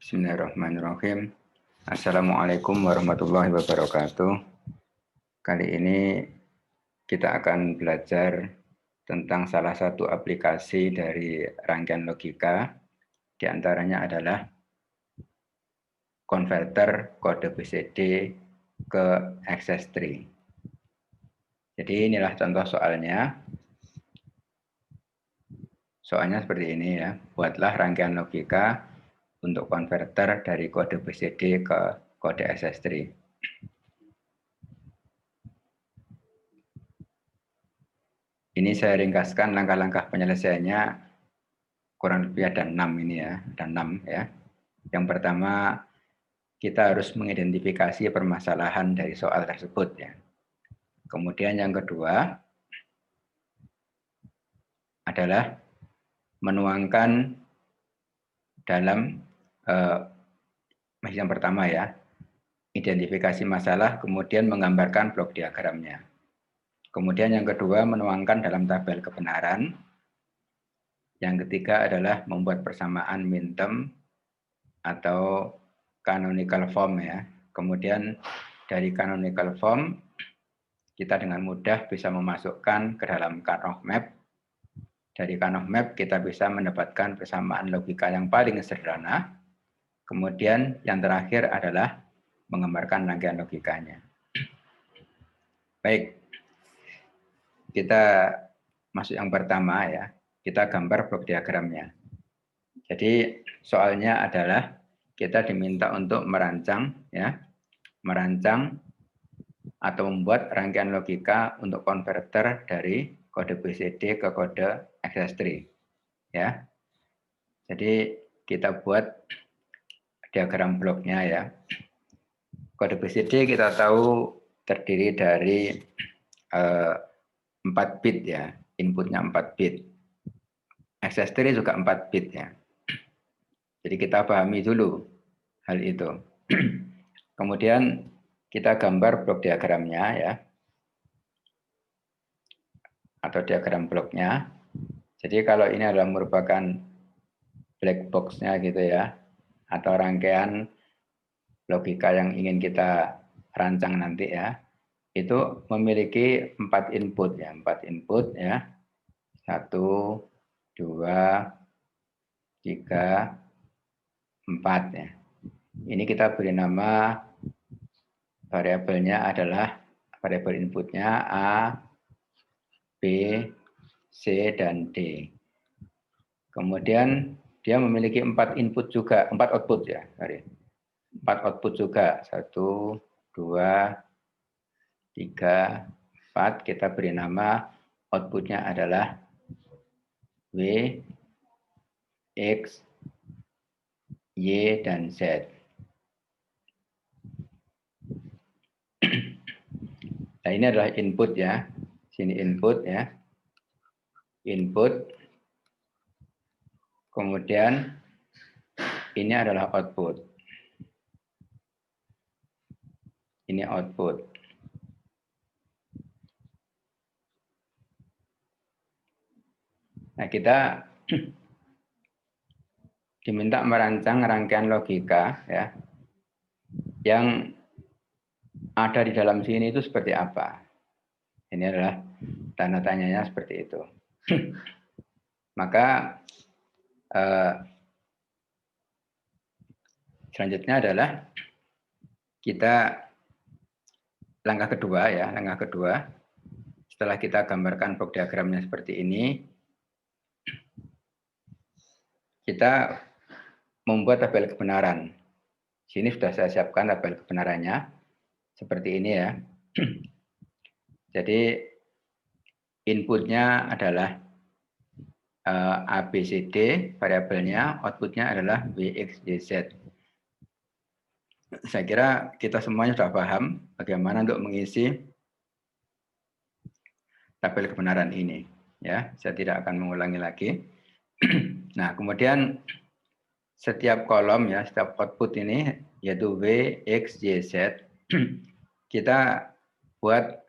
Bismillahirrahmanirrahim. Assalamualaikum warahmatullahi wabarakatuh. Kali ini kita akan belajar tentang salah satu aplikasi dari rangkaian logika. Di antaranya adalah konverter kode BCD ke access tree. Jadi inilah contoh soalnya. Soalnya seperti ini ya. Buatlah rangkaian logika untuk konverter dari kode BCD ke kode access tree. Ini saya ringkaskan langkah-langkah penyelesaiannya kurang lebih ada 6 ini ya, ada 6 ya. Yang pertama, kita harus mengidentifikasi permasalahan dari soal tersebut ya. Kemudian yang kedua adalah menuangkan dalam yang pertama ya, identifikasi masalah, kemudian menggambarkan blok diagramnya. Kemudian yang kedua menuangkan dalam tabel kebenaran. Yang ketiga adalah membuat persamaan min-term atau canonical form ya. Kemudian dari canonical form kita dengan mudah bisa memasukkan ke dalam Karnaugh map. Dari Karnaugh map kita bisa mendapatkan persamaan logika yang paling sederhana. Kemudian yang terakhir adalah menggambarkan rangkaian logikanya. Baik, kita masuk yang pertama ya. Kita gambar blok diagramnya. Jadi soalnya adalah kita diminta untuk merancang atau membuat rangkaian logika untuk konverter dari kode BCD ke kode access tree ya. Jadi kita buat diagram bloknya ya. Kode BCD kita tahu terdiri dari 4 bit ya, inputnya 4 bit. Access tree juga 4 bit ya. Jadi kita pahami dulu hal itu. Kemudian kita gambar blok diagramnya ya. Atau diagram bloknya. Jadi kalau ini adalah merupakan black box-nya gitu ya. Atau rangkaian logika yang ingin kita rancang nanti ya. Itu memiliki 4 input ya. 4 input ya. 1, 2, 3, 4 ya. Ini kita beri nama variabelnya adalah variabel inputnya A, B, C, dan D. Kemudian dia memiliki 4 input juga, 4 output ya. 4 output juga. 1, 2, 3, 4. Kita beri nama outputnya adalah W, X, Y, dan Z. Nah ini adalah input ya. Sini input ya. Input. Kemudian ini adalah output. Ini output. Nah kita diminta merancang rangkaian logika ya yang ada di dalam sini itu seperti apa. Ini adalah tanda tanyanya seperti itu. Maka selanjutnya adalah kita langkah kedua ya, langkah kedua. Setelah kita gambarkan blok diagramnya seperti ini, kita membuat tabel kebenaran. Sini sudah saya siapkan tabel kebenarannya seperti ini ya. Jadi inputnya adalah A, B, C, D, variabelnya, outputnya adalah W, X, Y, Z. Saya kira kita semuanya sudah paham bagaimana untuk mengisi tabel kebenaran ini. Ya, saya tidak akan mengulangi lagi. Nah, kemudian setiap kolom ya, setiap output ini yaitu W, X, Y, Z, kita buat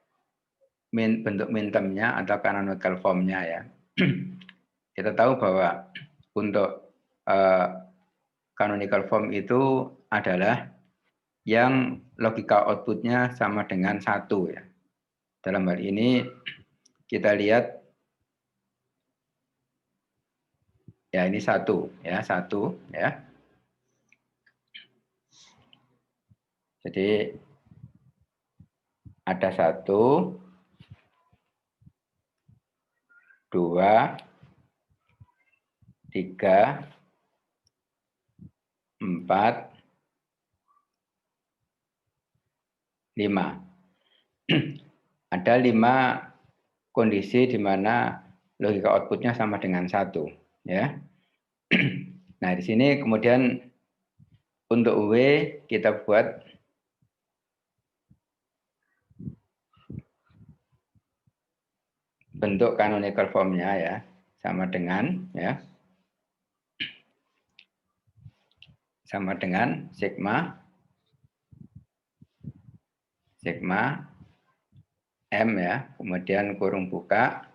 bentuk min-termnya atau canonical form-nya ya. Kita tahu bahwa untuk canonical form itu adalah yang logika outputnya sama dengan 1 ya. Dalam hal ini kita lihat ya ini 1 ya, 1 ya. Jadi ada 1, 2, 3, 4, 5. Ada 5 kondisi di mana logika outputnya sama dengan 1 ya. Nah, di sini kemudian untuk W kita buat bentuk canonical formnya ya, sama dengan ya. Sama dengan sigma M ya, kemudian kurung buka.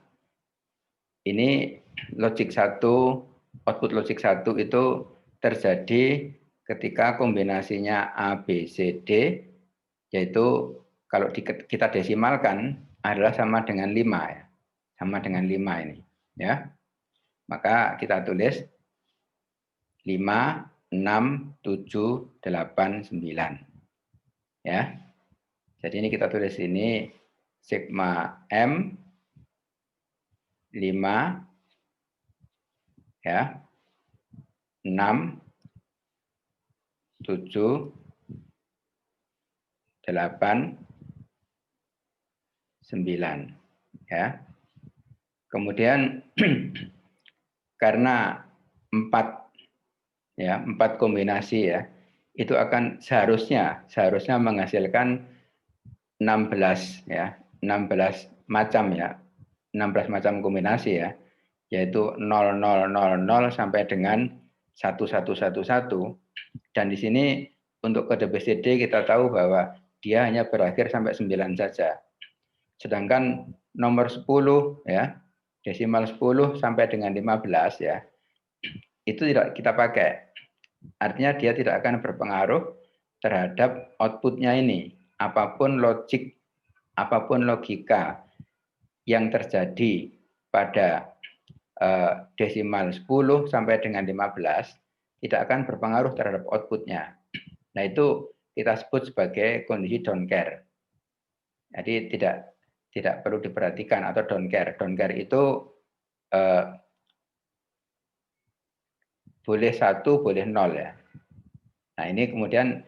Ini logik 1, output logik 1 itu terjadi ketika kombinasinya A, B, C, D, yaitu kalau kita desimalkan adalah sama dengan 5 ya. Sama dengan 5 ini ya. Maka kita tulis 5, 6, 7, 8, 9. Ya. Jadi ini kita tulis ini sigma M 5 ya. 6, 7, 8, 9 ya. Kemudian karena 4 kombinasi ya, itu akan seharusnya menghasilkan 16 ya, 16 macam ya. 16 macam kombinasi ya, yaitu 0000 sampai dengan 1111, dan di sini untuk kode BCD kita tahu bahwa dia hanya berakhir sampai 9 saja. Sedangkan nomor 10 ya, desimal 10 sampai dengan 15 ya, itu tidak kita pakai. Artinya dia tidak akan berpengaruh terhadap outputnya ini. Apapun logika yang terjadi pada desimal 10 sampai dengan 15 tidak akan berpengaruh terhadap outputnya. Nah, itu kita sebut sebagai kondisi don't care. Jadi tidak perlu diperhatikan atau don't care. Don't care itu boleh 1, boleh 0 ya. Nah, ini kemudian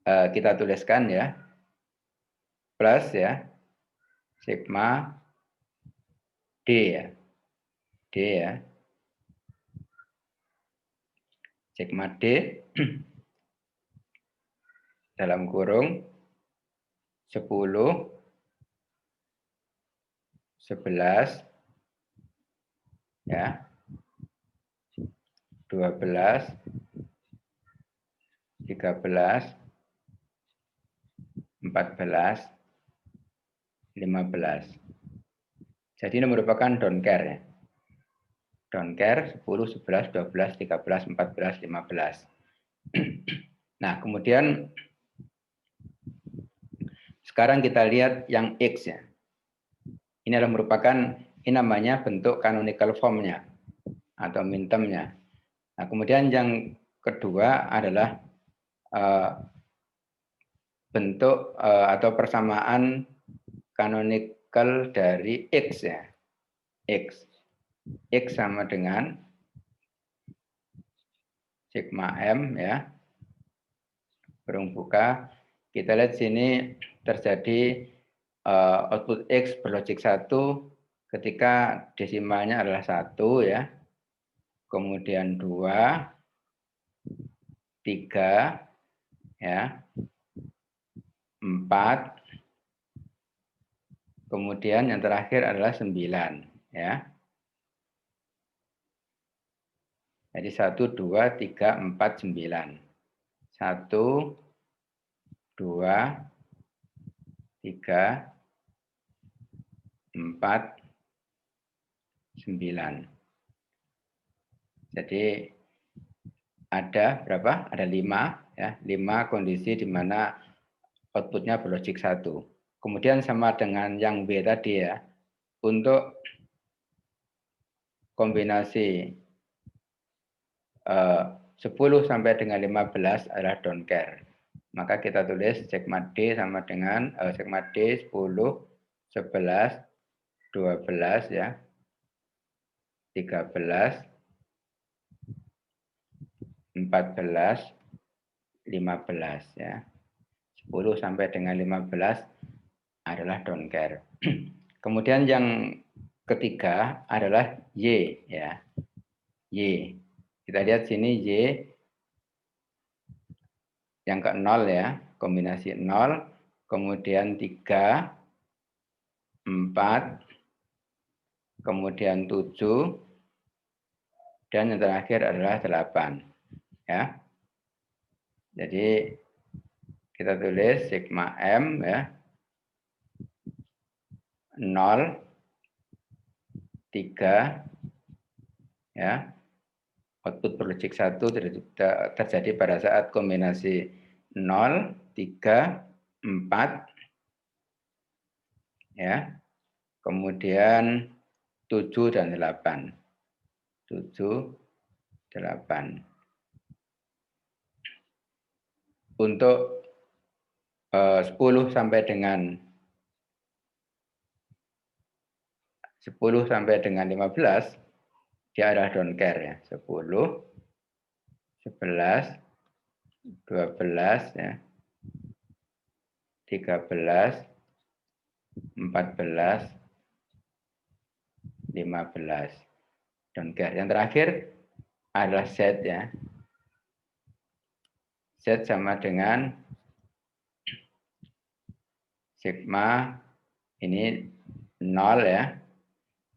kita tuliskan ya, plus ya, sigma D ya. D ya. Sigma D dalam kurung 10, 11 ya, 12, 13, 14, 15. Jadi ini merupakan don't care ya. Don't care 10, 11, 12, 13, 14, 15. Nah, kemudian sekarang kita lihat yang X ya. Ini adalah merupakan, ini namanya bentuk canonical form-nya atau mintermnya. Nah, kemudian yang kedua adalah bentuk atau persamaan canonical dari X ya. X sama dengan sigma M ya. Kurung buka. Kita lihat sini terjadi output X berlogik 1 ketika desimalnya adalah 1 ya. Kemudian 2, 3 ya. 4. Kemudian yang terakhir adalah 9 ya. Jadi 1, 2, 3, 4, 9. 1, 2, 3, 4, 9. Jadi ada berapa? Ada 5 ya, 5 kondisi di mana outputnya berlogik 1. Kemudian sama dengan yang B tadi ya, untuk kombinasi 10 sampai dengan 15 adalah don't care. Maka kita tulis sigma D sama dengan sigma D 10, 11, 12 ya, 13, 14, 15 ya. 10 sampai dengan 15 adalah don't care. Kemudian yang ketiga adalah Y ya. Y. Kita lihat sini Y yang ke 0 ya, kombinasi 0, kemudian 3, 4, kemudian 7, dan yang terakhir adalah 8 ya. Jadi kita tulis sigma M ya, 0, 3 ya. Output berlogik 1 terjadi pada saat kombinasi 0, 3, 4 ya. Kemudian 7 dan 8. 7, 8. Untuk 10 sampai dengan 15 dia adalah don't care ya. 10, 11, 12 ya. 13, 14, 15. Don't care. Yang terakhir adalah set ya. Set sama dengan sigma ini 0 ya.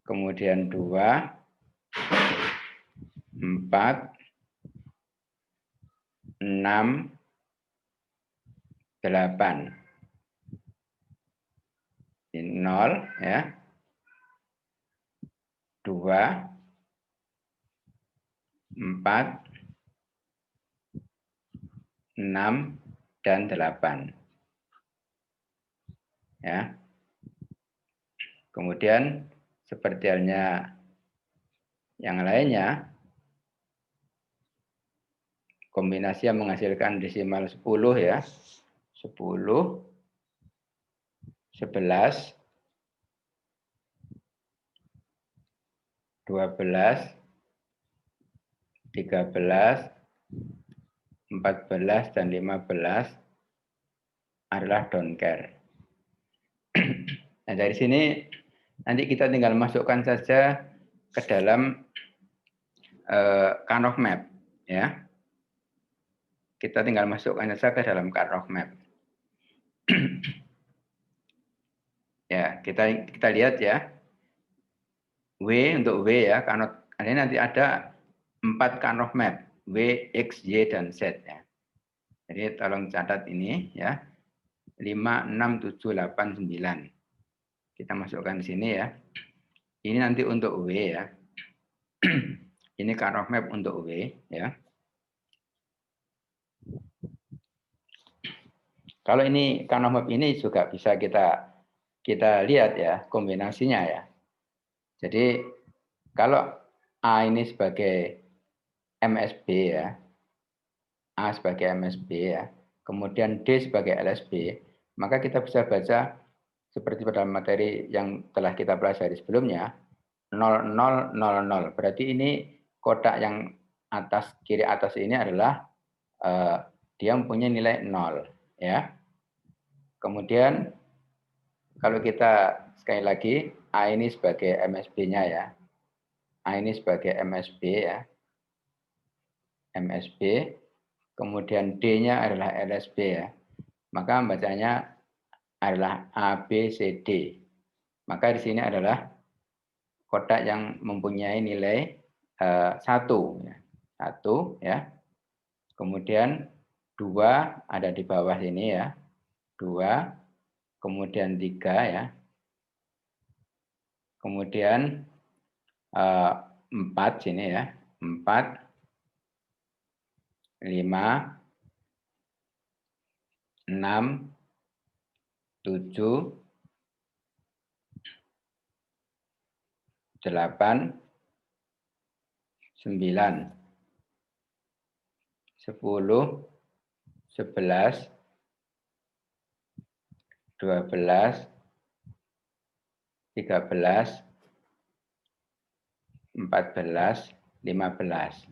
Kemudian 2, 4, 6, 8. Ini 0 ya. 2, 4, 6, dan 8. Ya. Kemudian seperti halnya yang lainnya, kombinasi yang menghasilkan desimal 10 ya. 10, 11, 12, 13, 14, dan 15 adalah don't care. Nah, dari sini nanti kita tinggal masukkan saja ke dalam Karnaugh map ya. Kita tinggal masukkan saja ke dalam Karnaugh map. Ya, kita lihat ya. W untuk W ya, Karnaugh ini nanti ada 4 Karnaugh map, W, X, Y, dan Z ya. Jadi tolong catat ini ya. 5, 6, 7, 8, 9. Kita masukkan di sini ya. Ini nanti untuk W ya. Ini Karnaugh map untuk W ya. Kalau ini Karnaugh map ini juga bisa kita lihat ya kombinasinya ya. Jadi kalau A ini sebagai MSB ya, A sebagai MSB ya, kemudian D sebagai LSB, maka kita bisa baca seperti pada materi yang telah kita pelajari sebelumnya, 0000. Berarti ini kotak yang kiri atas ini adalah dia mempunyai nilai 0 ya. Kemudian kalau kita sekali lagi A ini sebagai MSB-nya ya. A ini sebagai MSB ya. MSB, kemudian D-nya adalah LSB ya. Maka bacanya adalah A, B, C, D. Maka di sini adalah kotak yang mempunyai nilai 1 ya. 1 ya. Kemudian 2 ada di bawah sini ya. 2, kemudian 3 ya. Kemudian 4 sini ya. 4, 5, 6, 7, 8, 9, 10, 11, 12, 13, 14, 15.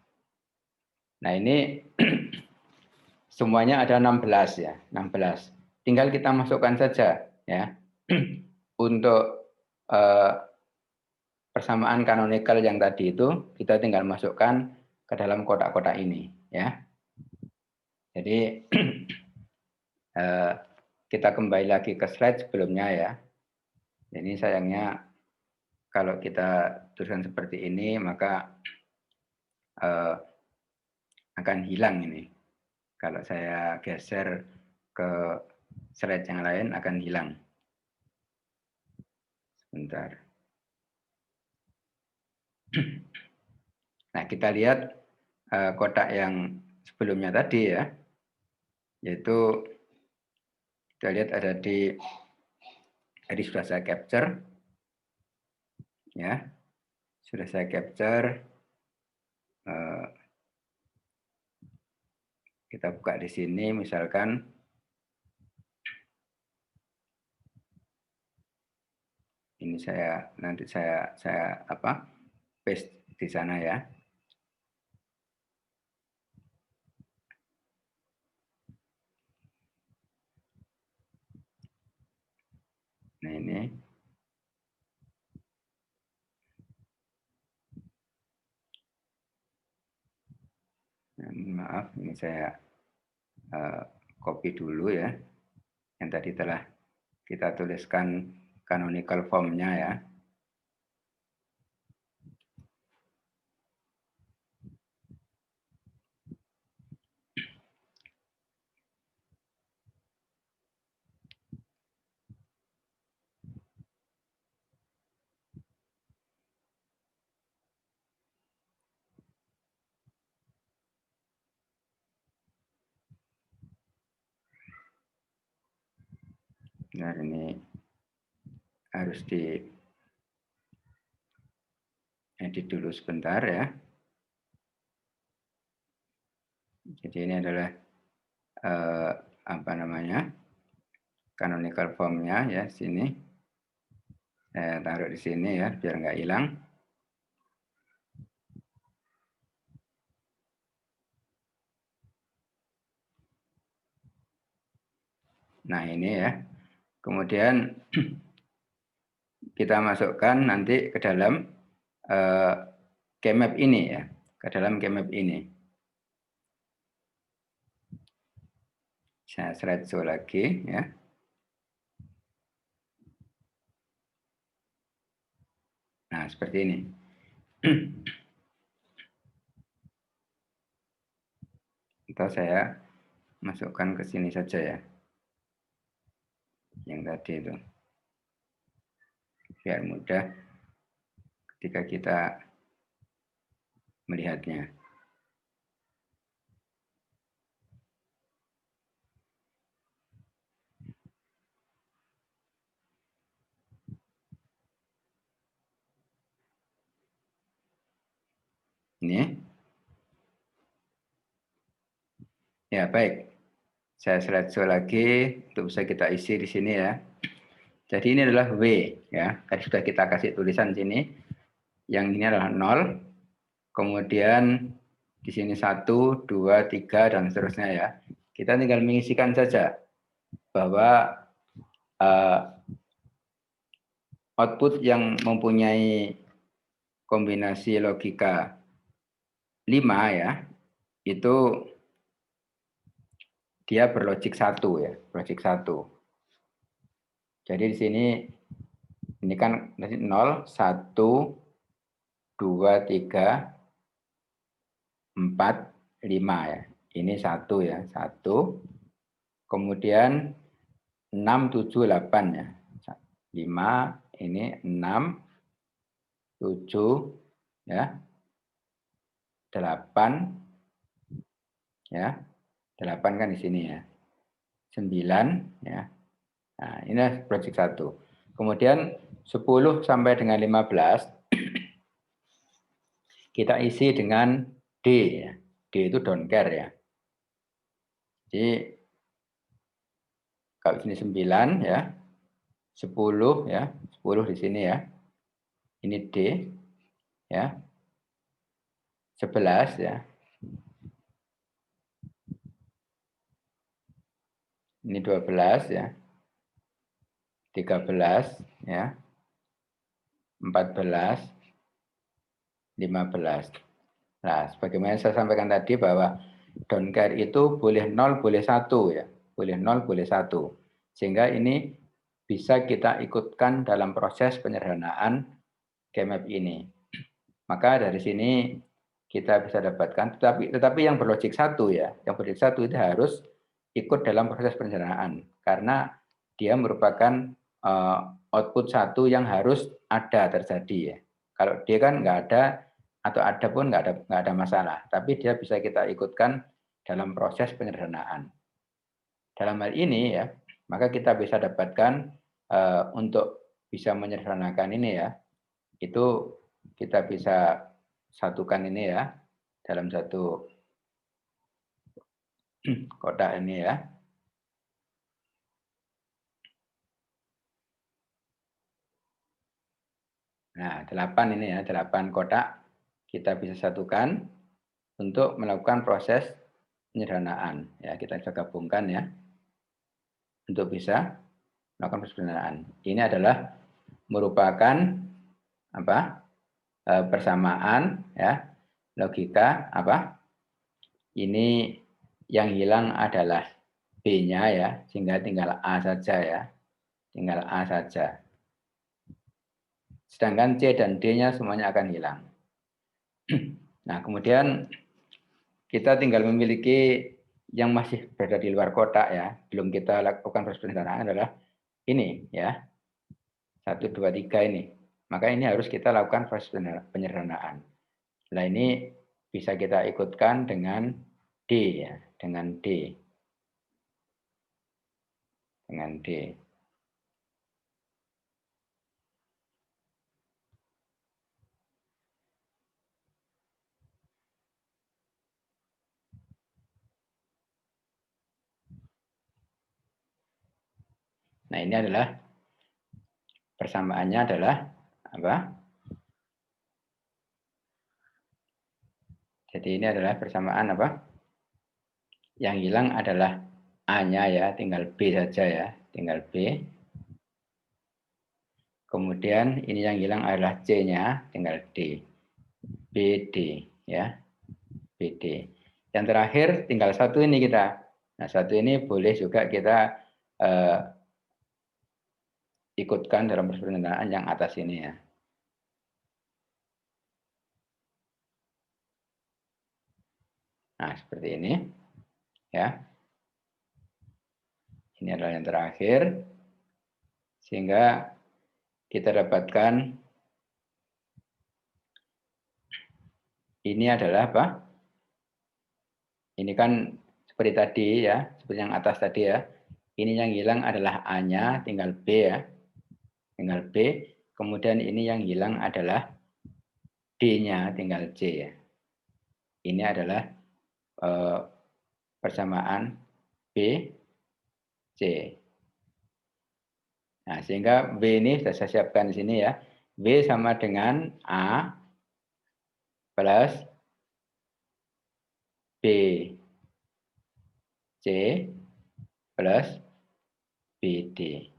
Nah, ini semuanya ada 16 ya, 16. Tinggal kita masukkan saja ya. Untuk persamaan kanonikal yang tadi itu kita tinggal masukkan ke dalam kotak-kotak ini ya. Jadi kita kembali lagi ke slide sebelumnya ya. Ini sayangnya kalau kita tuliskan seperti ini maka akan hilang ini. Kalau saya geser ke slide yang lain akan hilang. Sebentar. Nah, kita lihat kotak yang sebelumnya tadi ya, yaitu kita lihat ada di tadi sudah saya capture ya, sudah saya capture. Kita buka di sini misalkan ini nanti saya paste di sana ya. Nah, ini maaf, ini saya copy dulu ya. Yang tadi telah kita tuliskan canonical form-nya ya. Nah, ini harus di edit dulu sebentar ya. Jadi ini adalah canonical form-nya ya, sini. Saya taruh di sini ya biar nggak hilang. Nah, ini ya. Kemudian kita masukkan nanti ke dalam Kmap ini ya, ke dalam Kmap ini. Saya slide show lagi ya. Nah, seperti ini. Atau saya masukkan ke sini saja ya. Yang tadi itu. Biar mudah ketika kita melihatnya. Ini. Ya, baik. Saya slide show lagi untuk bisa kita isi di sini ya. Jadi ini adalah W ya. Tadi sudah kita kasih tulisan sini. Yang ini adalah 0. Kemudian di sini 1, 2, 3 dan seterusnya ya. Kita tinggal mengisikan saja bahwa output yang mempunyai kombinasi logika 5 ya, itu dia berlogik 1 ya, logik 1. Jadi di sini ini kan 0, 1, 2, 3, 4, 5 ya. Ini 1 ya, 1. Kemudian 6, 7, 8 ya. 5, ini 6, 7, ya. 8, Ya, 8 kan di sini ya. 9 ya. Nah, ini proyek 1. Kemudian 10 sampai dengan 15 kita isi dengan D ya. D itu don't care ya. Jadi kalau sini 9 ya. 10 ya. 10 di sini ya. Ini D ya. 11 ya. Ini 12 ya. 13 ya. 14 15. Nah, sebagaimana saya sampaikan tadi bahwa don't care itu boleh 0, boleh 1 ya. Boleh 0, boleh 1. Sehingga ini bisa kita ikutkan dalam proses penyederhanaan GMAP ini. Maka dari sini kita bisa dapatkan, tetapi yang berlogik 1 ya, yang berlogik 1 itu harus ikut dalam proses penyederhanaan karena dia merupakan output 1 yang harus ada terjadi ya. Kalau dia kan nggak ada atau ada pun nggak ada masalah, tapi dia bisa kita ikutkan dalam proses penyederhanaan. Dalam hal ini ya, maka kita bisa dapatkan untuk bisa menyederhanakan ini ya, itu kita bisa satukan ini ya dalam satu kotak ini ya. Nah, 8 ini ya, 8 kotak kita bisa satukan untuk melakukan proses penyederhanaan. Ya, kita bisa gabungkan ya untuk bisa melakukan proses penyederhanaan. Ini adalah merupakan apa? Persamaan ya, logika apa? Ini yang hilang adalah B-nya ya, sehingga tinggal A saja ya. Tinggal A saja. Sedangkan C dan D-nya semuanya akan hilang. Nah, kemudian kita tinggal memiliki yang masih berada di luar kotak ya, belum kita lakukan proses penyederhanaan adalah ini ya, 1, 2, 3 ini. Maka ini harus kita lakukan proses penyederhanaan. Nah, ini bisa kita ikutkan dengan D ya, dengan D. Dengan D. Nah, ini adalah persamaannya adalah apa? Jadi ini adalah persamaan apa? Yang hilang adalah A-nya ya, tinggal B saja ya, tinggal B. Kemudian ini yang hilang adalah C-nya, tinggal D. BD ya, BD. Yang terakhir tinggal satu ini kita. Nah, satu ini boleh juga kita ikutkan dalam proses penyederhanaan yang atas ini ya. Nah, seperti ini ya. Ini adalah yang terakhir. Sehingga kita dapatkan ini adalah apa? Ini kan seperti tadi ya, seperti yang atas tadi ya. Ini yang hilang adalah A-nya, tinggal B ya. Tinggal B. Kemudian ini yang hilang adalah D-nya, tinggal C ya. Ini adalah persamaan B, C. Nah, sehingga B ini sudah saya siapkan di sini ya. B sama dengan A plus B, C plus BD.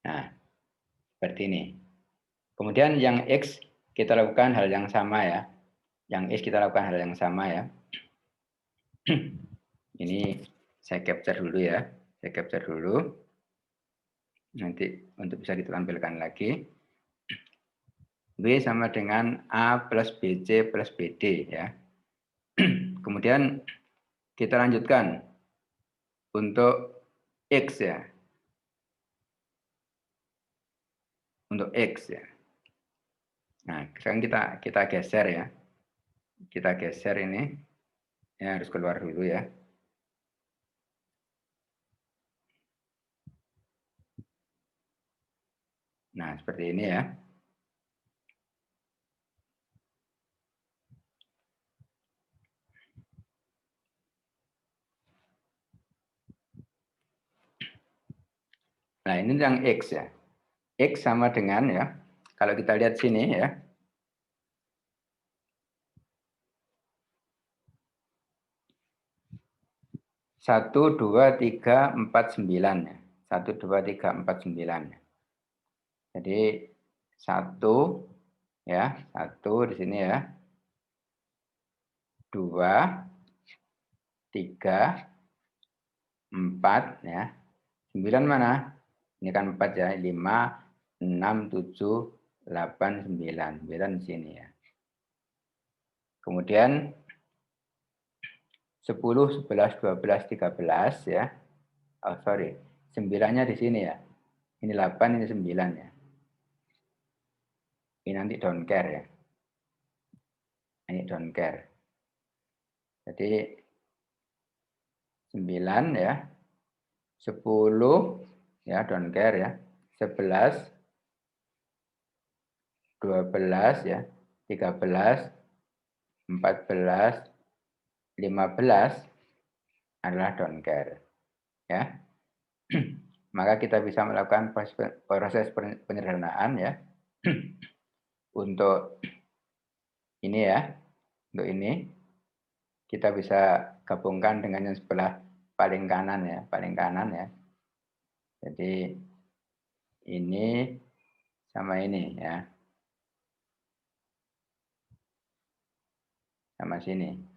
Nah, seperti ini. Kemudian yang X kita lakukan hal yang sama ya. Yang X kita lakukan hal yang sama ya. Ini saya capture dulu ya. Saya capture dulu. Nanti untuk bisa ditampilkan lagi. B sama dengan A plus BC plus BD ya. Kemudian kita lanjutkan untuk X ya. Untuk X ya. Nah, sekarang kita geser ya. Kita geser ini. Ya, harus keluar dulu ya. Nah, seperti ini ya. Nah, ini yang X ya. X sama dengan ya, kalau kita lihat sini ya, 1, 2, 3, 4, 9 ya. 1, 2, 3, 4, 9. Jadi 1 ya, 1 di sini ya. 2, 3, 4 ya. 9 mana? Ini kan 4 ya. 5, 6, 7, 8, 9. 9 di sini ya. Kemudian 10, 11, 12, 13 ya. Oh, sorry. 9-nya di sini ya. Ini 8, ini 9 ya. Ini nanti don't care ya. Ini don't care. Jadi 9 ya. 10 ya, don't care ya. 11, 12 ya. 13, 14, 15 adalah don't care ya. Maka kita bisa melakukan proses penyederhanaan ya. Untuk ini ya, untuk ini kita bisa gabungkan dengan yang sebelah paling kanan ya, paling kanan ya. Jadi ini sama ini ya. Sama sini.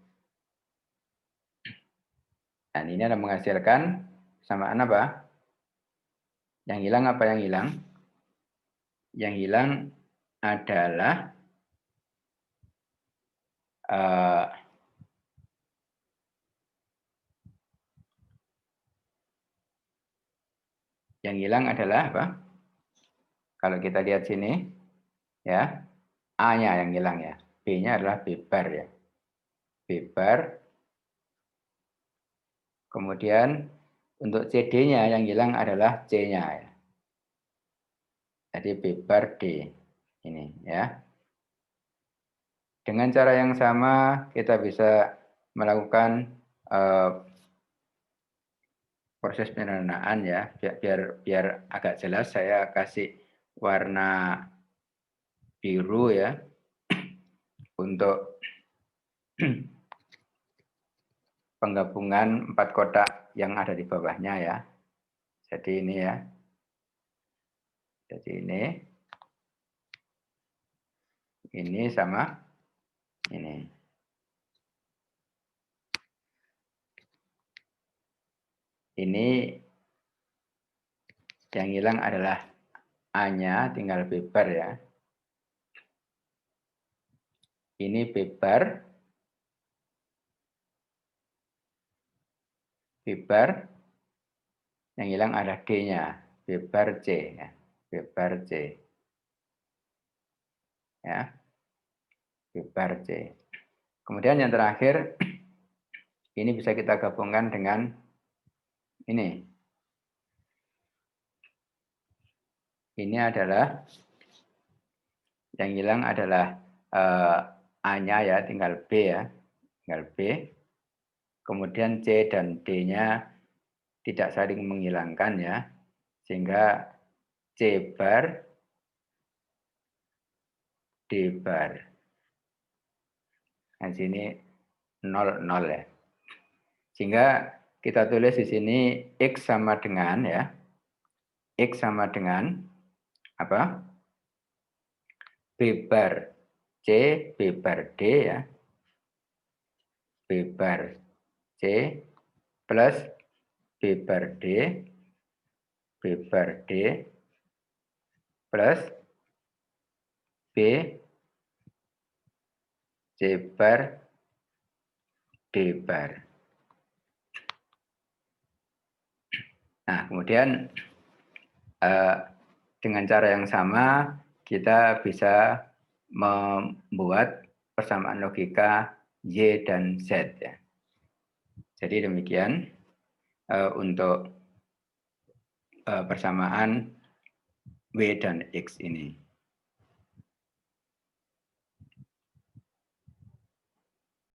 Dan ini ada menghasilkan samaan apa? Yang hilang apa yang hilang? Yang hilang adalah yang hilang adalah apa? Kalau kita lihat sini, ya, A-nya yang hilang ya. B-nya adalah bebar ya. Bebar. Kemudian untuk CD-nya yang hilang adalah C-nya ya. Jadi bebar D ini ya. Dengan cara yang sama kita bisa melakukan proses penyederhanaan ya. Biar agak jelas saya kasih warna biru ya untuk penggabungan 4 kotak yang ada di bawahnya ya. Jadi ini ya. Jadi ini sama ini. Ini yang hilang adalah A-nya, tinggal bebar ya. Ini bebar. Bebar. Yang hilang adalah D-nya. Bebar C ya. Bebar C. Ya. Bebar C. Kemudian yang terakhir ini bisa kita gabungkan dengan ini. Ini adalah yang hilang adalah A-nya ya, tinggal B ya. Tinggal B. Kemudian C dan D-nya tidak saling menghilangkan ya. Sehingga C bar, D bar. Nah, sini 0, 0 ya. Sehingga kita tulis di sini X sama dengan ya. X sama dengan apa? B bar C, B bar D ya. B bar C plus B bar D, B bar D plus B C bar D bar. Nah, kemudian dengan cara yang sama kita bisa membuat persamaan logika Y dan Z ya. Jadi demikian untuk persamaan W dan X ini.